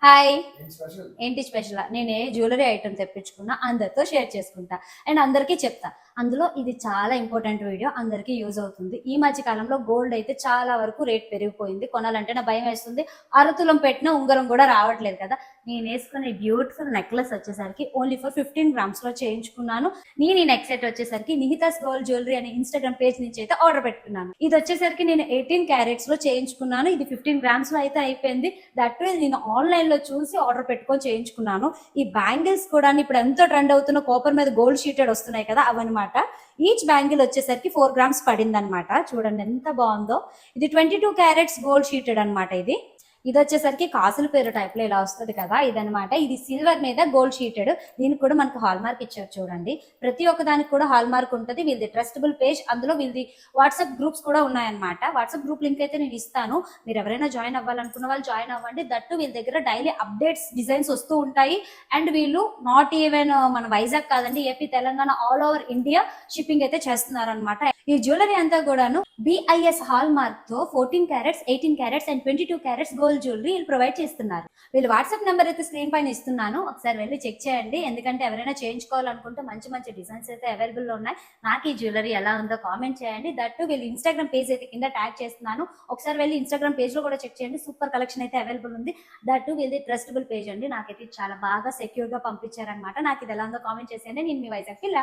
Hi. ఏంటి special? నేను ఏ jewellery item తెప్పించుకున్నా అందరితో షేర్ చేసుకుంటా అండ్ అందరికీ చెప్తా. అందులో ఇది చాలా ఇంపార్టెంట్ వీడియో, అందరికీ యూజ్ అవుతుంది. ఈ మధ్య కాలంలో గోల్డ్ అయితే చాలా వరకు రేట్ పెరిగిపోయింది. కొనాలంటే నా భయం వేస్తుంది. అరతులం పెట్టిన ఉంగరం కూడా రావట్లేదు కదా. నేను వేసుకునే బ్యూటిఫుల్ నెక్లెస్ వచ్చేసరికి ఓన్లీ ఫర్ 15 grams లో చేయించుకున్నాను. నేను ఈ నెక్ సెట్ వచ్చేసరికి నిహితాస్ గోల్డ్ జ్యువెలరీ అనే ఇన్స్టాగ్రామ్ పేజ్ నుంచి అయితే ఆర్డర్ పెట్టుకున్నాను. ఇది వచ్చేసరికి నేను 18 క్యారెట్స్ లో చేయించుకున్నాను. ఇది 15 grams లో అయితే అయిపోయింది. దట్ నేను ఆన్లైన్ లో చూసి ఆర్డర్ పెట్టుకొని చేయించుకున్నాను. ఈ బ్యాంగిల్స్ కూడా ఇప్పుడు ఎంతో ట్రెండ్ అవుతున్న కాపర్ మీద గోల్డ్ షీటెడ్ వస్తున్నాయి కదా, అవన్నమాట. ఈచ్ బ్యాంగిల్ వచ్చేసరికి 4 grams పడింది అనమాట. చూడండి ఎంత బాగుందో. ఇది 22 క్యారెట్స్ గోల్డ్ షీటెడ్ అనమాట. ఇది వచ్చేసరికి కాసుల పేరు టైప్ లో ఇలా వస్తుంది కదా, ఇదనమాట. ఇది సిల్వర్ మీద గోల్డ్ షీటెడ్. దీనికి కూడా మనకు హాల్ మార్క్ ఇచ్చారు చూడండి. ప్రతి ఒక్క దానికి కూడా హాల్ మార్క్ ఉంటుంది. వీళ్ళది ట్రస్టబుల్ పేజ్. అందులో వీళ్ళది వాట్సాప్ గ్రూప్స్ కూడా ఉన్నాయన్నమాట. వాట్సాప్ గ్రూప్ లింక్ అయితే నేను ఇస్తాను. మీరు ఎవరైనా జాయిన్ అవ్వాలనుకున్న వాళ్ళు జాయిన్ అవ్వండి. దట్టు వీళ్ళ దగ్గర డైలీ అప్డేట్స్ డిజైన్స్ వస్తూ ఉంటాయి. అండ్ వీళ్ళు నాట్ ఈవెన్ మన వైజాగ్ కాదండి, AP Telangana all over India shipping అయితే చేస్తున్నారు అనమాట. ఈ జ్యువెలరీ అంతా కూడాను బిఐఎస్ హాల్ మార్క్ తో 14 carats, 18 carats and 22 carats gold jewellery వీళ్ళు ప్రొవైడ్ చేస్తున్నారు. వీళ్ళు వాట్సాప్ నెంబర్ అయితే స్క్రీన్ పైన ఇస్తున్నాను, ఒకసారి వెళ్ళి చెక్ చేయండి. ఎందుకంటే ఎవరైనా చేయించుకోవాలనుకుంటే మంచి మంచి డిజైన్స్ అయితే అవైలబుల్ ఉన్నాయి. నాకు ఈ జ్యువెలరీ ఎలా ఉందో కామెంట్ చేయండి. దట్టు వీళ్ళు ఇన్స్టాగ్రామ్ పేజ్ అయితే కింద ట్యాగ్ చేస్తున్నాను, ఒకసారి వెళ్ళి ఇన్స్టాగ్రామ్ పేజ్ లో కూడా చెక్ చేయండి. సూపర్ కలెక్షన్ అయితే అవైలబుల్ ఉంది. దట్టు వీళ్ళది ట్రస్టబుల్ పేజ్ అండి. నాకైతే చాలా బాగా సెక్యూర్ గా పంపించారనమాట. నాకు ఇది ఎలా ఉందో కామెంట్ చేసేయండి. నేను మీ వైజాగ్ పిల్ల.